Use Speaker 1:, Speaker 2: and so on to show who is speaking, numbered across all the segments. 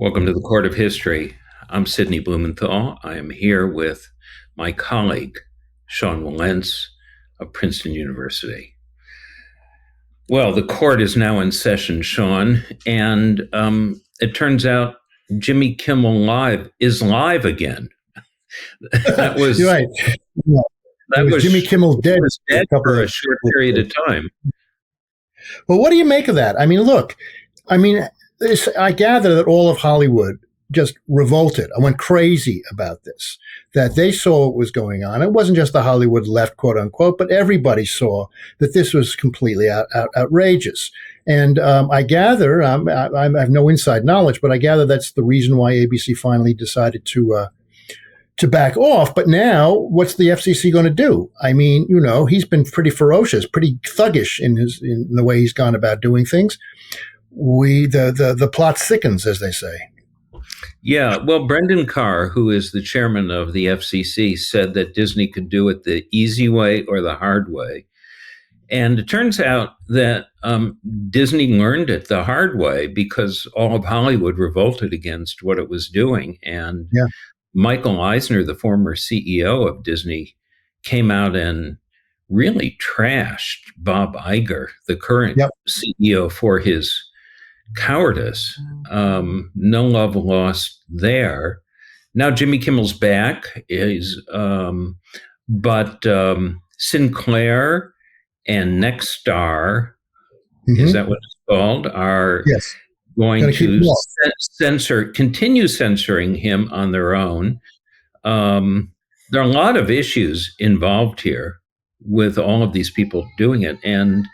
Speaker 1: Welcome to the Court of History. I'm Sidney Blumenthal. I am here with my colleague, Sean Wilentz of Princeton University. Well, the court is now in session, Sean, and it turns out Jimmy Kimmel Live is live again. That was
Speaker 2: You're right. Yeah. That was Jimmy Kimmel dead
Speaker 1: for a short period of time.
Speaker 2: Well, what do you make of that? I mean, look, I gather that all of Hollywood just revolted. I went crazy about this, that they saw what was going on. It wasn't just the Hollywood left, quote unquote, but everybody saw that this was completely outrageous. And I gather, I have no inside knowledge, but I gather that's the reason why ABC finally decided to back off. But now, what's the FCC going to do? I mean, he's been pretty ferocious, pretty thuggish in the way he's gone about doing things. The plot thickens, as they say.
Speaker 1: Yeah, well, Brendan Carr, who is the chairman of the FCC, said that Disney could do it the easy way or the hard way. And it turns out that Disney learned it the hard way because all of Hollywood revolted against what it was doing. And Michael Eisner, the former CEO of Disney, came out and really trashed Bob Iger, the current CEO, for his cowardice. No love lost there. Now Jimmy Kimmel's back, but Sinclair and Nexstar, is that what it's called, are going to continue censoring him on their own. There are a lot of issues involved here with all of these people doing it, and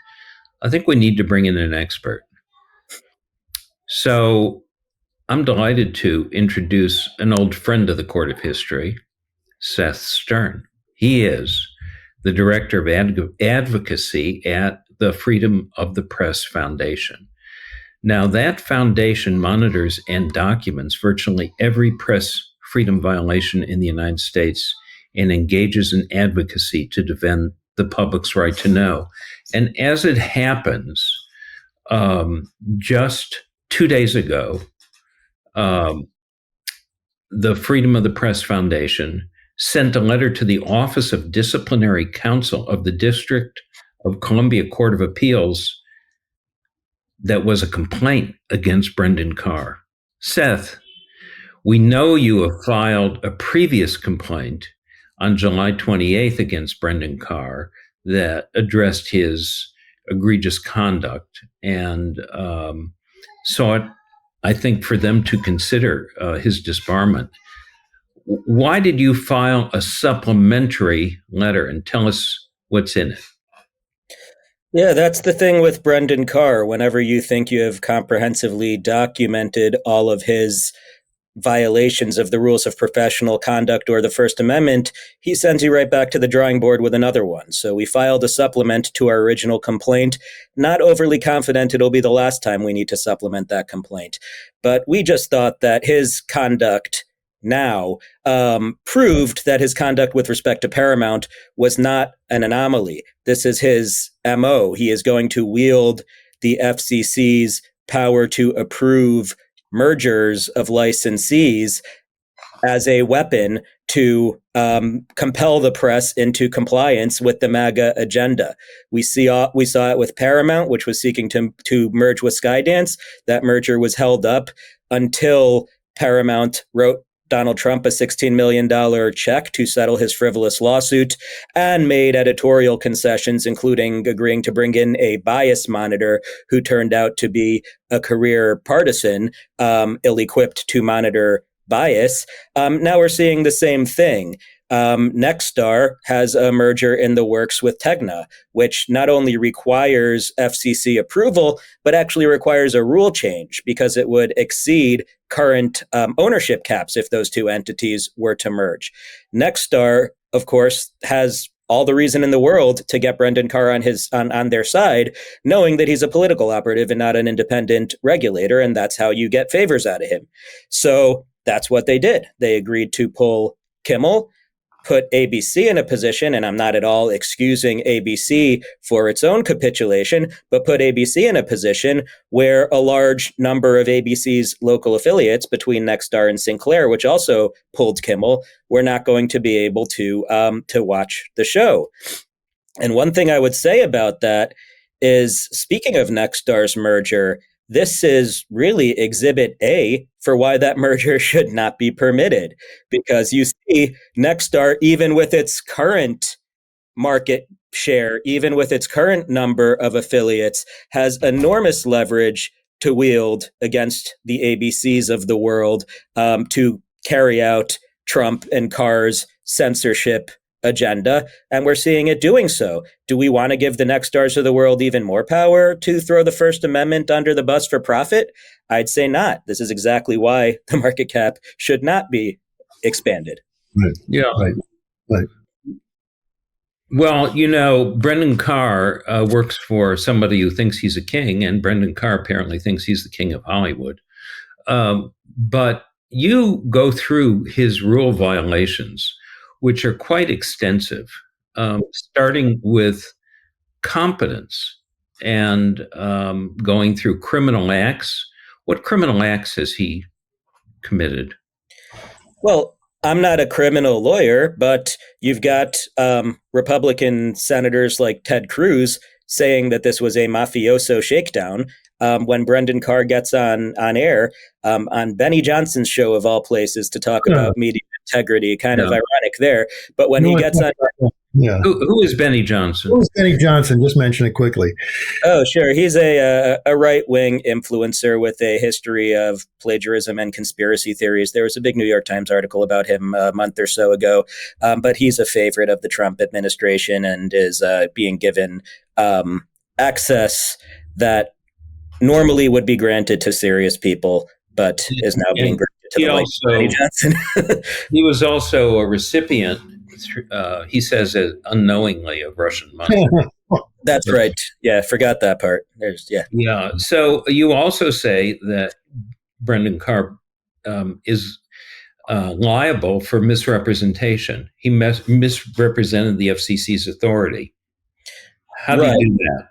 Speaker 1: I think we need to bring in an expert. So I'm delighted to introduce an old friend of the Court of History, Seth Stern. He is the director of advocacy at the Freedom of the Press Foundation. Now, that foundation monitors and documents virtually every press freedom violation in the United States and engages in advocacy to defend the public's right to know. And as it happens, just 2 days ago, the Freedom of the Press Foundation sent a letter to the Office of Disciplinary Counsel of the District of Columbia Court of Appeals that was a complaint against Brendan Carr. Seth, we know you have filed a previous complaint on July 28th against Brendan Carr that addressed his egregious conduct and sought, I think, for them to consider his disbarment. Why did you file a supplementary letter, and tell us what's in it?
Speaker 3: Yeah, that's the thing with Brendan Carr. Whenever you think you have comprehensively documented all of his violations of the rules of professional conduct or the First Amendment, he sends you right back to the drawing board with another one. So we filed a supplement to our original complaint, not overly confident it'll be the last time we need to supplement that complaint. But we just thought that his conduct now proved that his conduct with respect to Paramount was not an anomaly. This is his MO. He is going to wield the FCC's power to approve mergers of licensees as a weapon to compel the press into compliance with the MAGA agenda. We saw it with Paramount, which was seeking to merge with Skydance. That merger was held up until Paramount wrote Donald Trump a $16 million check to settle his frivolous lawsuit and made editorial concessions, including agreeing to bring in a bias monitor who turned out to be a career partisan, ill-equipped to monitor bias. Now we're seeing the same thing. Nexstar has a merger in the works with Tegna, which not only requires FCC approval, but actually requires a rule change because it would exceed current ownership caps if those two entities were to merge. Nexstar, of course, has all the reason in the world to get Brendan Carr on their side, knowing that he's a political operative and not an independent regulator, and that's how you get favors out of him. So that's what they did. They agreed to pull Kimmel. put ABC in a position, and I'm not at all excusing ABC for its own capitulation, but put ABC in a position where a large number of ABC's local affiliates between Nexstar and Sinclair, which also pulled Kimmel, were not going to be able to watch the show. And one thing I would say about that is, speaking of Nexstar's merger, this is really exhibit A for why that merger should not be permitted. Because you see, Nexstar, even with its current market share, even with its current number of affiliates, has enormous leverage to wield against the ABCs of the world to carry out Trump and Carr's censorship agenda, and we're seeing it doing so. Do we want to give the Nexstars of the world even more power to throw the First Amendment under the bus for profit? I'd say not. This is exactly why the market cap should not be expanded.
Speaker 2: Right.
Speaker 1: Yeah.
Speaker 2: Right.
Speaker 1: Well, Brendan Carr works for somebody who thinks he's a king, and Brendan Carr apparently thinks he's the king of Hollywood. But you go through his rule violations, which are quite extensive, starting with competence and going through criminal acts. What criminal acts has he committed?
Speaker 3: Well, I'm not a criminal lawyer, but you've got Republican senators like Ted Cruz saying that this was a mafioso shakedown. When Brendan Carr gets on air on Benny Johnson's show, of all places, to talk about media integrity, kind of ironic there. But when he gets on...
Speaker 1: Who is Benny Johnson?
Speaker 2: Who is Benny Johnson? Just mention it quickly.
Speaker 3: Oh, sure. He's a right-wing influencer with a history of plagiarism and conspiracy theories. There was a big New York Times article about him a month or so ago, but he's a favorite of the Trump administration and is being given access that normally would be granted to serious people, but is now being granted to Benny Johnson.
Speaker 1: He was also a recipient, he says unknowingly, of Russian money.
Speaker 3: That's right. Yeah, forgot that part.
Speaker 1: Yeah. So you also say that Brendan Carr is liable for misrepresentation. He misrepresented the FCC's authority. How do you do that?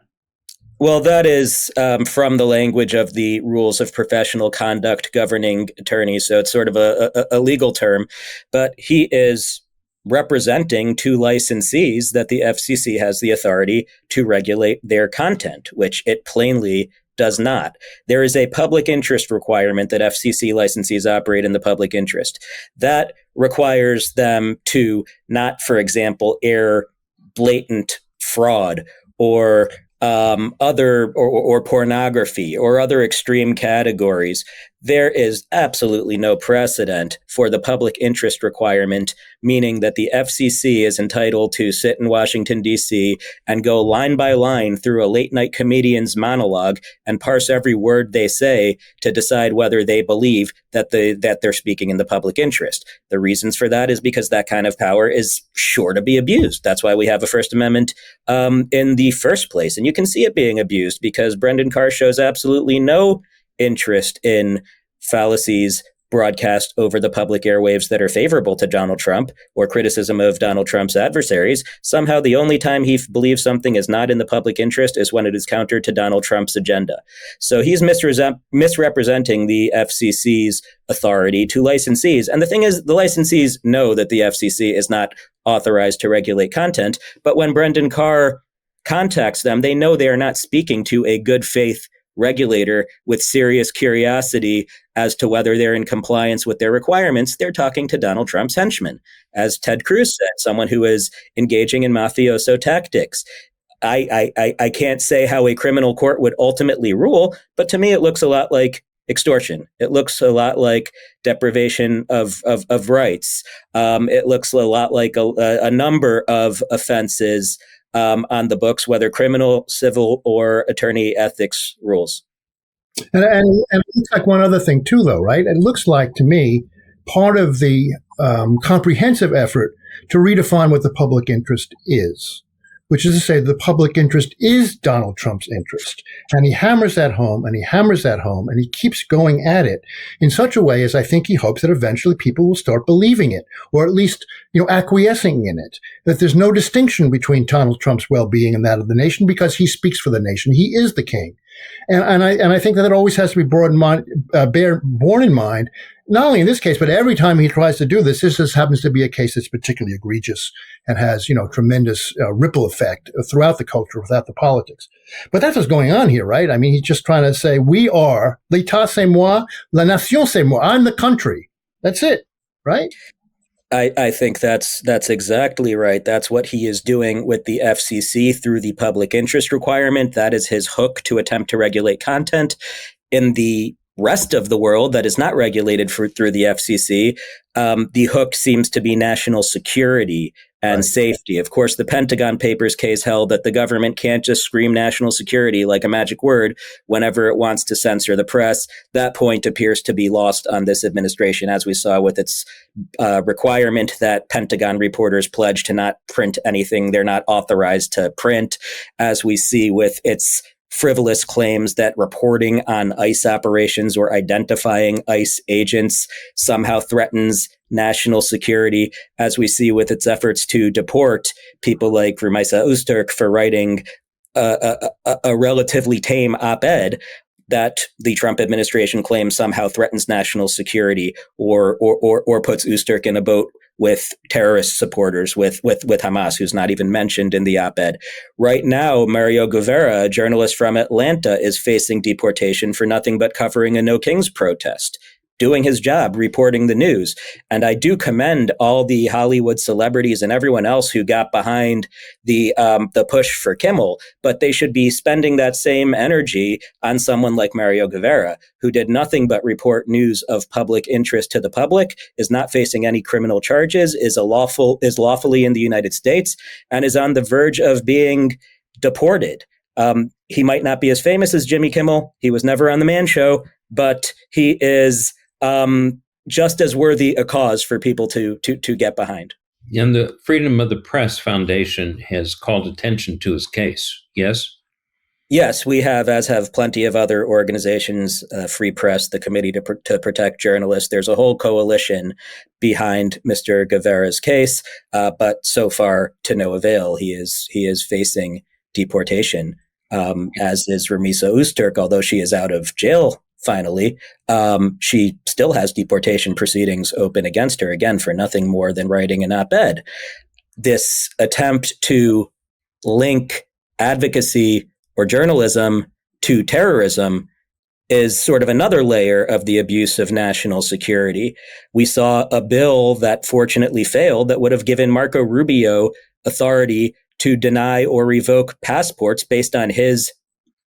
Speaker 3: Well, that is from the language of the rules of professional conduct governing attorneys. So it's sort of a legal term, but he is representing to licensees that the FCC has the authority to regulate their content, which it plainly does not. There is a public interest requirement that FCC licensees operate in the public interest. That requires them to not, for example, air blatant fraud or other or pornography or other extreme categories. There is absolutely no precedent for the public interest requirement, meaning that the FCC is entitled to sit in Washington, D.C. and go line by line through a late night comedian's monologue and parse every word they say to decide whether they believe that they're speaking in the public interest. The reasons for that is because that kind of power is sure to be abused. That's why we have a First Amendment in the first place. And you can see it being abused because Brendan Carr shows absolutely no interest in fallacies broadcast over the public airwaves that are favorable to Donald Trump or criticism of Donald Trump's adversaries. Somehow the only time he believes something is not in the public interest is when it is counter to Donald Trump's agenda. So he's misrepresenting the FCC's authority to licensees. And the thing is, the licensees know that the FCC is not authorized to regulate content, but when Brendan Carr contacts them, they know they are not speaking to a good faith regulator with serious curiosity as to whether they're in compliance with their requirements. They're talking to Donald Trump's henchman, as Ted Cruz said, someone who is engaging in mafioso tactics. I can't say how a criminal court would ultimately rule, but to me it looks a lot like extortion. It looks a lot like deprivation of rights. It looks a lot like a number of offenses on the books, whether criminal, civil, or attorney ethics rules.
Speaker 2: And it looks like one other thing too, though, right? It looks like to me part of the comprehensive effort to redefine what the public interest is, which is to say the public interest is Donald Trump's interest. And he hammers that home and he hammers that home and he keeps going at it in such a way as I think he hopes that eventually people will start believing it, or at least, acquiescing in it, that there's no distinction between Donald Trump's well-being and that of the nation because he speaks for the nation. He is the king. And I think that it always has to be borne in mind, not only in this case, but every time he tries to do this. This just happens to be a case that's particularly egregious and has, tremendous ripple effect throughout the culture, without the politics. But that's what's going on here, right? I mean, he's just trying to say, we are, l'État c'est moi, la nation c'est moi. I'm the country. That's it, right?
Speaker 3: I think that's exactly right. That's what he is doing with the FCC through the public interest requirement. That is his hook to attempt to regulate content. In the rest of the world that is not regulated through the FCC, the hook seems to be national security and safety. Of course, the Pentagon Papers case held that the government can't just scream national security like a magic word whenever it wants to censor the press. That point appears to be lost on this administration, as we saw with its requirement that Pentagon reporters pledge to not print anything they're not authorized to print, as we see with its frivolous claims that reporting on ICE operations or identifying ICE agents somehow threatens national security, as we see with its efforts to deport people like Rumisa Öztürk for writing a relatively tame op-ed that the Trump administration claims somehow threatens national security or puts Öztürk in a boat with terrorist supporters, with Hamas, who's not even mentioned in the op-ed. Right now, Mario Guevara, a journalist from Atlanta, is facing deportation for nothing but covering a No Kings protest, doing his job, reporting the news. And I do commend all the Hollywood celebrities and everyone else who got behind the push for Kimmel, but they should be spending that same energy on someone like Mario Guevara, who did nothing but report news of public interest to the public, is not facing any criminal charges, is lawfully in the United States, and is on the verge of being deported. He might not be as famous as Jimmy Kimmel. He was never on the Man Show, but he is just as worthy a cause for people to get behind.
Speaker 1: And the Freedom of the Press Foundation has called attention to his case, yes?
Speaker 3: Yes, we have, as have plenty of other organizations, Free Press, the Committee to Protect Journalists. There's a whole coalition behind Mr. Guevara's case, but so far to no avail. He is facing deportation, as is Rumisa Öztürk, although she is out of jail finally. She still has deportation proceedings open against her, again, for nothing more than writing an op-ed. This attempt to link advocacy or journalism to terrorism is sort of another layer of the abuse of national security. We saw a bill that fortunately failed that would have given Marco Rubio authority to deny or revoke passports based on his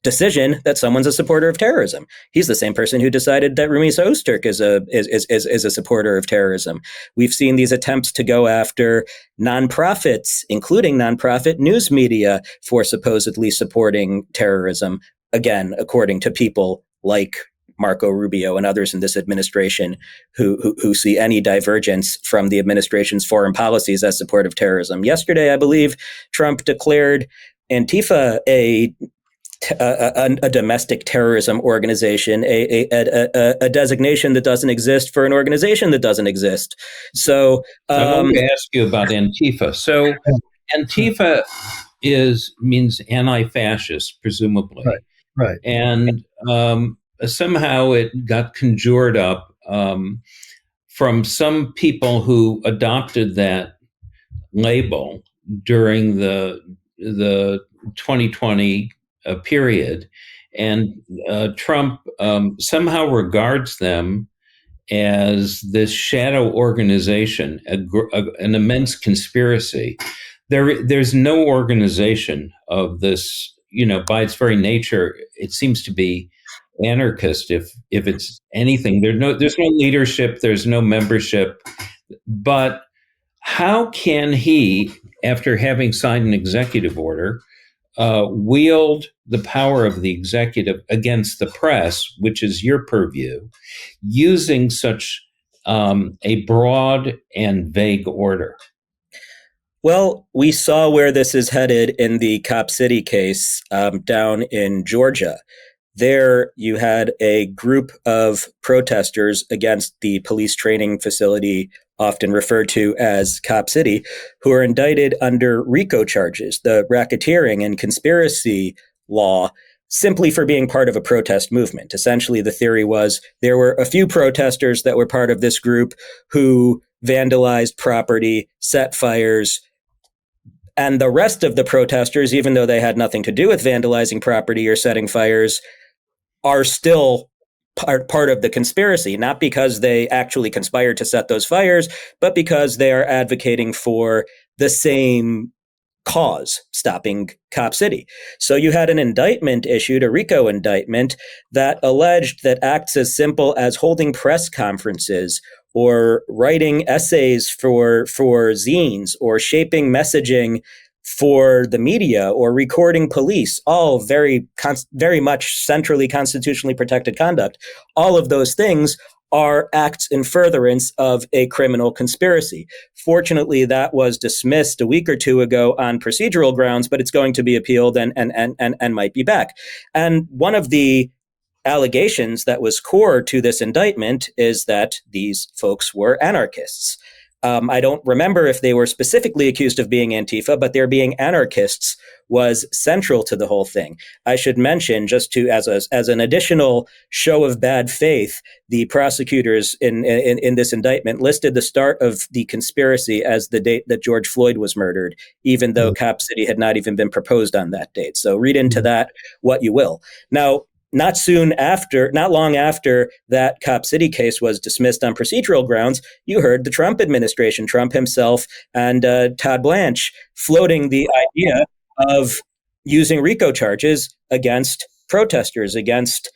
Speaker 3: decision that someone's a supporter of terrorism. He's the same person who decided that Rumisa Öztürk is a supporter of terrorism. We've seen these attempts to go after nonprofits, including nonprofit news media, for supposedly supporting terrorism. Again, according to people like Marco Rubio and others in this administration who see any divergence from the administration's foreign policies as support of terrorism. Yesterday, I believe, Trump declared Antifa a domestic terrorism organization, a designation that doesn't exist for an organization that doesn't exist. So
Speaker 1: I want to ask you about Antifa. So Antifa means anti-fascist, presumably.
Speaker 2: Right.
Speaker 1: And somehow it got conjured up from some people who adopted that label during the 2020 period, and Trump somehow regards them as this shadow organization, an immense conspiracy. There's no organization of this, by its very nature, it seems to be anarchist. If it's anything, there's no leadership, there's no membership. But how can he, after having signed an executive order, wield the power of the executive against the press, which is your purview, using such a broad and vague order?
Speaker 3: Well, we saw where this is headed in the Cop City case down in Georgia. There, you had a group of protesters against the police training facility, often referred to as Cop City, who are indicted under RICO charges, the racketeering and conspiracy law, simply for being part of a protest movement. Essentially, the theory was there were a few protesters that were part of this group who vandalized property, set fires, and the rest of the protesters, even though they had nothing to do with vandalizing property or setting fires, are still part of the conspiracy, not because they actually conspired to set those fires, but because they are advocating for the same cause, stopping Cop City. So you had an indictment issued, a RICO indictment, that alleged that acts as simple as holding press conferences or writing essays for zines or shaping messaging for the media or recording police, all very much centrally constitutionally protected conduct. All of those things are acts in furtherance of a criminal conspiracy. Fortunately, that was dismissed a week or two ago on procedural grounds, but it's going to be appealed and might be back. And one of the allegations that was core to this indictment is that these folks were anarchists. I don't remember if they were specifically accused of being Antifa, but their being anarchists was central to the whole thing. I should mention, just to as an additional show of bad faith, the prosecutors in this indictment listed the start of the conspiracy as the date that George Floyd was murdered, even though Cop City had not even been proposed on that date. So read into that what you will. Now, not long after that Cop City case was dismissed on procedural grounds, you heard the Trump administration, Trump himself and Todd Blanche, floating the idea of using RICO charges against protesters, against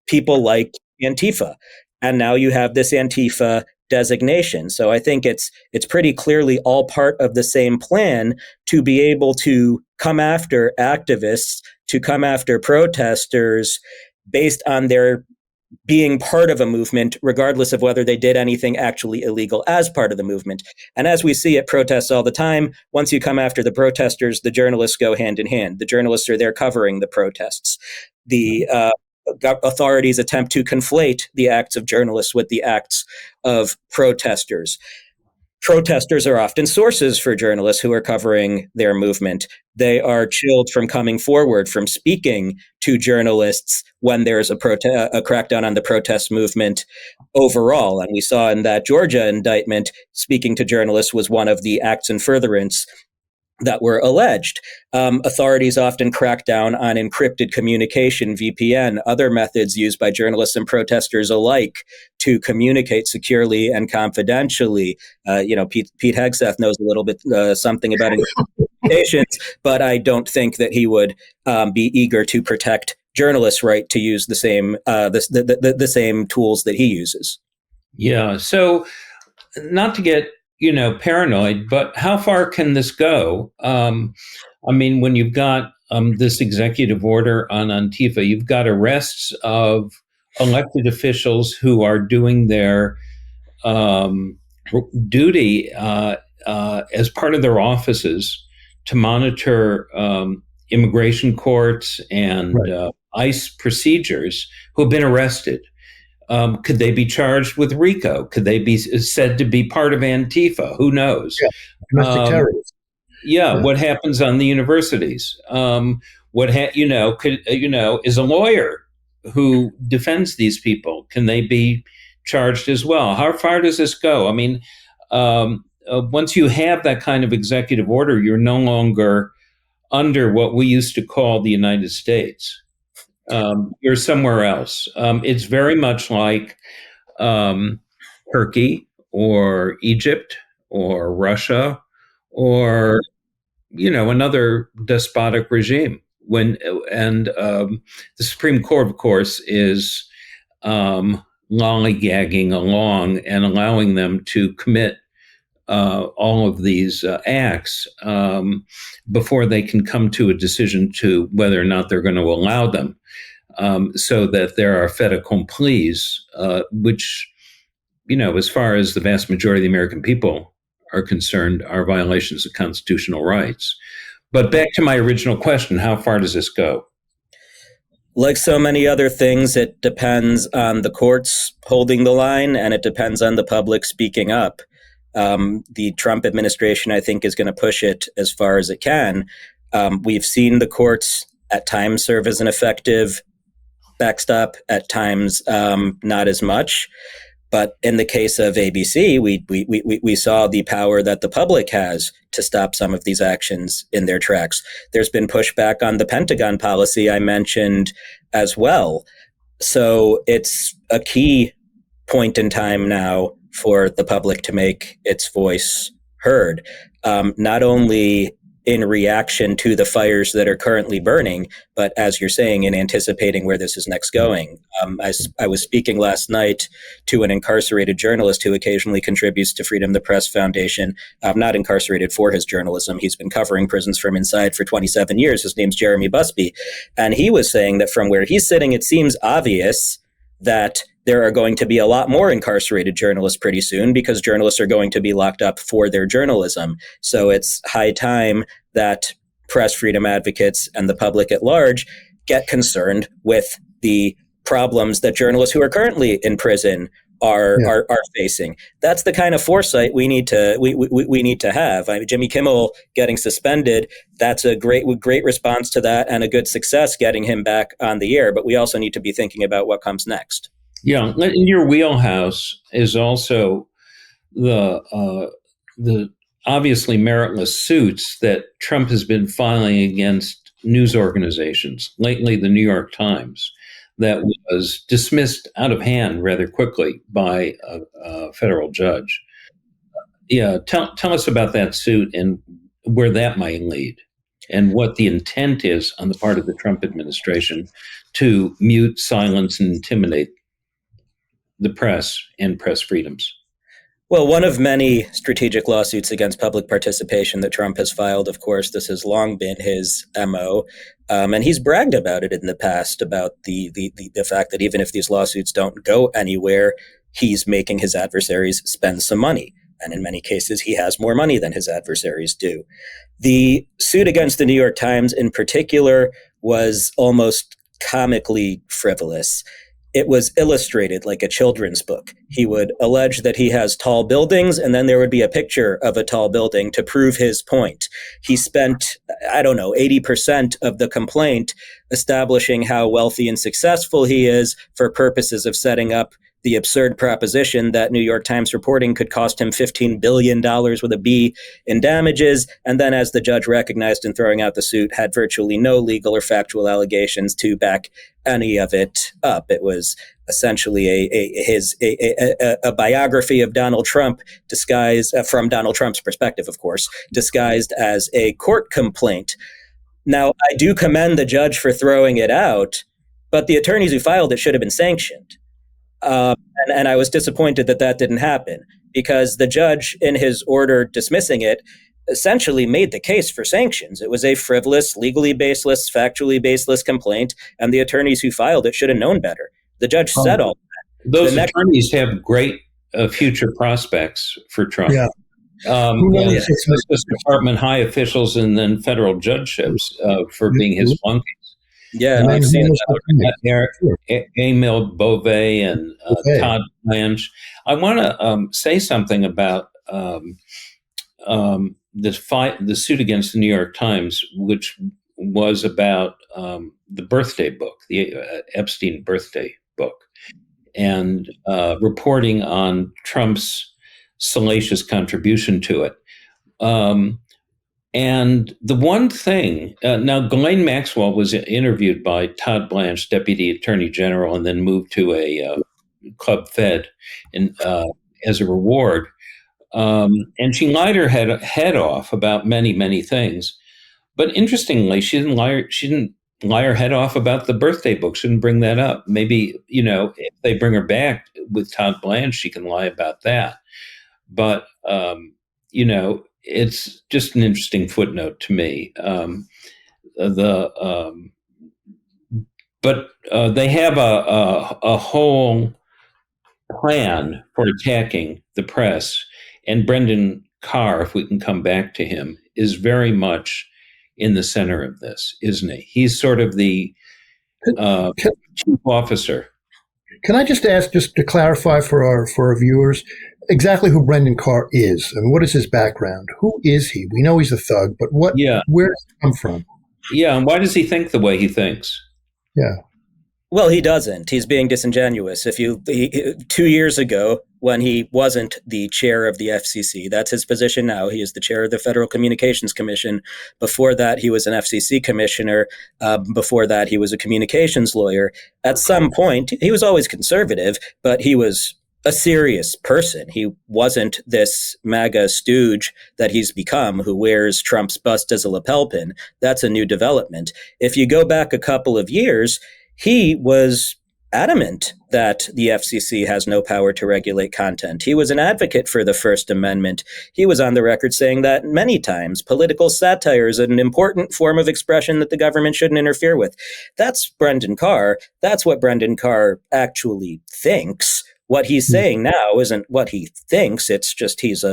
Speaker 3: people like Antifa. And now you have this Antifa designation. So I think it's pretty clearly all part of the same plan to be able to come after activists, to come after protesters based on their being part of a movement, regardless of whether they did anything actually illegal as part of the movement. And as we see at protests all the time, once you come after the protesters, the journalists go hand in hand. The journalists are there covering the protests. The authorities attempt to conflate the acts of journalists with the acts of protesters. Protesters are often sources for journalists who are covering their movement. They are chilled from coming forward, from speaking to journalists when there's a crackdown on the protest movement overall. And we saw in that Georgia indictment, speaking to journalists was one of the acts in furtherance that were alleged. Authorities often crack down on encrypted communication, VPN, other methods used by journalists and protesters alike to communicate securely and confidentially. Pete Hegseth knows a little bit something about communications, but I don't think that he would be eager to protect journalists' right to use the same the same tools that he uses.
Speaker 1: Yeah. So, not to get paranoid, but how far can this go? When you've got this executive order on Antifa, you've got arrests of elected officials who are doing their duty as part of their offices to monitor immigration courts and ICE procedures who have been arrested. Could they be charged with RICO? Could they be said to be part of Antifa? Who knows?
Speaker 2: Yeah. Domestic terrorism.
Speaker 1: Yeah. What happens on the universities? Is a lawyer who defends these people, can they be charged as well? How far does this go? Once you have that kind of executive order, you're no longer under what we used to call the United States. You're somewhere else. It's very much like Turkey or Egypt or Russia or another despotic regime. The Supreme Court, of course, is lollygagging along and allowing them to commit all of these acts before they can come to a decision to whether or not they're going to allow them, so that there are fait accomplis, which, as far as the vast majority of the American people are concerned are violations of constitutional rights. But back to my original question, how far does this go?
Speaker 3: Like so many other things, it depends on the courts holding the line, and it depends on the public speaking up. The Trump administration, I think, is going to push it as far as it can. We've seen the courts at times serve as an effective backstop, at times not as much. But in the case of ABC, we saw the power that the public has to stop some of these actions in their tracks. There's been pushback on the Pentagon policy I mentioned as well. So it's a key point in time now for the public to make its voice heard, not only in reaction to the fires that are currently burning, but as you're saying, in anticipating where this is next going. I was speaking last night to an incarcerated journalist who occasionally contributes to Freedom the Press Foundation, not incarcerated for his journalism. He's been covering prisons from inside for 27 years. His name's Jeremy Busby. And he was saying that from where he's sitting, it seems obvious that there are going to be a lot more incarcerated journalists pretty soon because journalists are going to be locked up for their journalism. So it's high time that press freedom advocates and the public at large get concerned with the problems that journalists who are currently in prison are facing. That's the kind of foresight we need to have. I mean, Jimmy Kimmel getting suspended, that's a great response to that and a good success getting him back on the air. But we also need to be thinking about what comes next.
Speaker 1: Yeah, in your wheelhouse is also the obviously meritless suits that Trump has been filing against news organizations, lately the New York Times, that was dismissed out of hand rather quickly by a federal judge. Yeah, tell us about that suit and where that might lead and what the intent is on the part of the Trump administration to mute, silence, and intimidate the press and press freedoms.
Speaker 3: Well, one of many strategic lawsuits against public participation that Trump has filed, of course, this has long been his MO. And he's bragged about it in the past, about the fact that even if these lawsuits don't go anywhere, he's making his adversaries spend some money. And in many cases, he has more money than his adversaries do. The suit against the New York Times in particular was almost comically frivolous. It was illustrated like a children's book. He would allege that he has tall buildings, and then there would be a picture of a tall building to prove his point. He spent, 80% of the complaint establishing how wealthy and successful he is for purposes of setting up the absurd proposition that New York Times reporting could cost him $15 billion with a B in damages. And then, as the judge recognized in throwing out the suit, had virtually no legal or factual allegations to back any of it up. It was essentially a biography of Donald Trump disguised from Donald Trump's perspective, of course, disguised as a court complaint. Now, I do commend the judge for throwing it out, but the attorneys who filed it should have been sanctioned. And I was disappointed that that didn't happen, because the judge, in his order dismissing it, essentially made the case for sanctions. It was a frivolous, legally baseless, factually baseless complaint, and the attorneys who filed it should have known better. The judge said all that.
Speaker 1: Those attorneys have great future prospects for Trump.
Speaker 2: Yeah.
Speaker 1: Justice Department high officials and then federal judgeships for being his flunkies.
Speaker 3: Yeah, I've seen that.
Speaker 1: Emil Beauvais and Todd Blanche. I want to say something about the suit against the New York Times, which was about the birthday book, the Epstein birthday book, and reporting on Trump's salacious contribution to it. And the one thing, now Ghislaine Maxwell was interviewed by Todd Blanche, Deputy Attorney General, and then moved to a Club Fed as a reward. And she lied her head off about many, many things. But interestingly, she didn't lie her head off about the birthday book. She didn't bring that up. Maybe, if they bring her back with Todd Blanche, she can lie about that. But, it's just an interesting footnote to me. But they have a whole plan for attacking the press, and Brendan Carr, if we can come back to him, is very much in the center of this, isn't he? He's sort of the chief officer.
Speaker 2: Can I just ask, just to clarify for our viewers, exactly who Brendan Carr is and what is his background? Who is he? We know he's a thug, but where does he come from?
Speaker 1: Yeah, and why does he think the way he thinks?
Speaker 2: Yeah.
Speaker 3: Well, he doesn't. He's being disingenuous. 2 years ago, when he wasn't the chair of the FCC, that's his position now. He is the chair of the Federal Communications Commission. Before that, he was an FCC commissioner. Before that, he was a communications lawyer. At some point, he was always conservative, but he was a serious person. He wasn't this MAGA stooge that he's become, who wears Trump's bust as a lapel pin. That's a new development. If you go back a couple of years, he was adamant that the FCC has no power to regulate content. He was an advocate for the First Amendment. He was on the record saying that many times political satire is an important form of expression that the government shouldn't interfere with. That's Brendan Carr. That's what Brendan Carr actually thinks. What he's saying now isn't what he thinks. It's just he's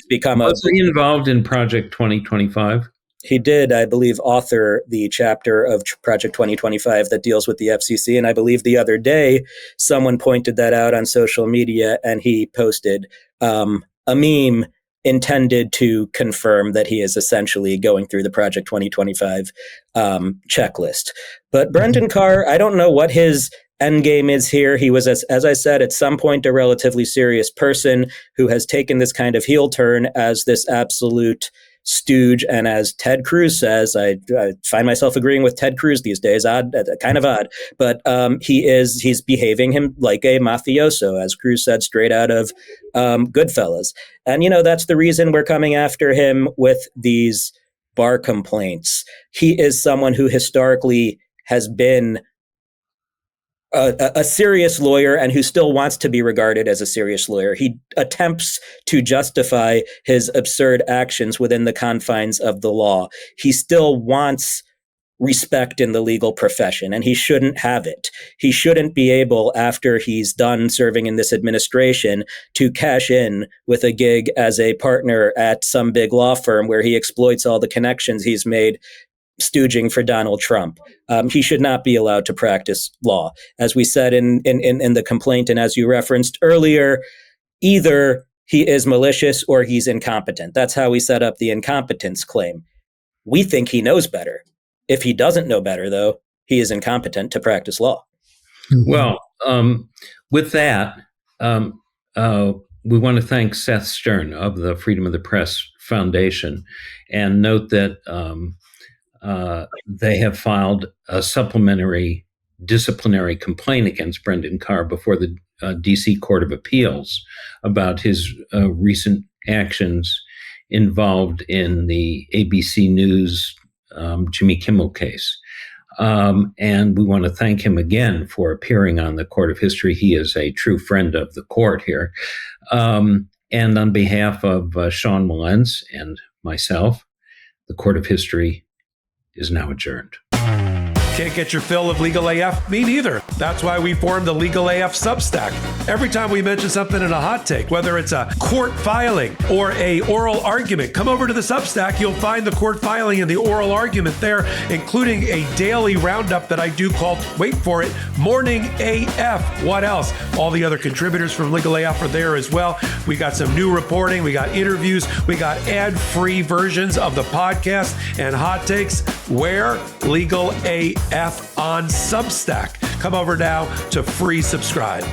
Speaker 3: become
Speaker 1: Was he involved in Project 2025?
Speaker 3: He did, I believe, author the chapter of Project 2025 that deals with the FCC. And I believe the other day, someone pointed that out on social media, and he posted a meme intended to confirm that he is essentially going through the Project 2025 checklist. But Brendan Carr, I don't know what his endgame is here. He was, as I said, at some point, a relatively serious person who has taken this kind of heel turn as this absolute stooge. And as Ted Cruz says, I find myself agreeing with Ted Cruz these days, kind of odd, but he's behaving him like a mafioso, as Cruz said, straight out of Goodfellas. And, that's the reason we're coming after him with these bar complaints. He is someone who historically has been a serious lawyer and who still wants to be regarded as a serious lawyer. He attempts to justify his absurd actions within the confines of the law. He still wants respect in the legal profession, and he shouldn't have it. He shouldn't be able, after he's done serving in this administration, to cash in with a gig as a partner at some big law firm where he exploits all the connections he's made stooging for Donald Trump. He should not be allowed to practice law. As we said in the complaint, and as you referenced earlier, either he is malicious or he's incompetent. That's how we set up the incompetence claim. We think he knows better. If he doesn't know better, though, he is incompetent to practice law.
Speaker 1: Well, with that, we want to thank Seth Stern of the Freedom of the Press Foundation, and note that they have filed a supplementary disciplinary complaint against Brendan Carr before the D.C. Court of Appeals about his recent actions involved in the ABC News Jimmy Kimmel case. And we want to thank him again for appearing on the Court of History. He is a true friend of the court here. And on behalf of Sean Wilentz and myself, the Court of History is now adjourned.
Speaker 4: Can't get your fill of Legal AF? Me neither. That's why we formed the Legal AF Substack. Every time we mention something in a hot take, whether it's a court filing or a oral argument, come over to the Substack. You'll find the court filing and the oral argument there, including a daily roundup that I do called, wait for it, Morning AF. What else? All the other contributors from Legal AF are there as well. We got some new reporting. We got interviews. We got ad-free versions of the podcast and hot takes. Where? Legal AF on Substack. Come over now to free subscribe.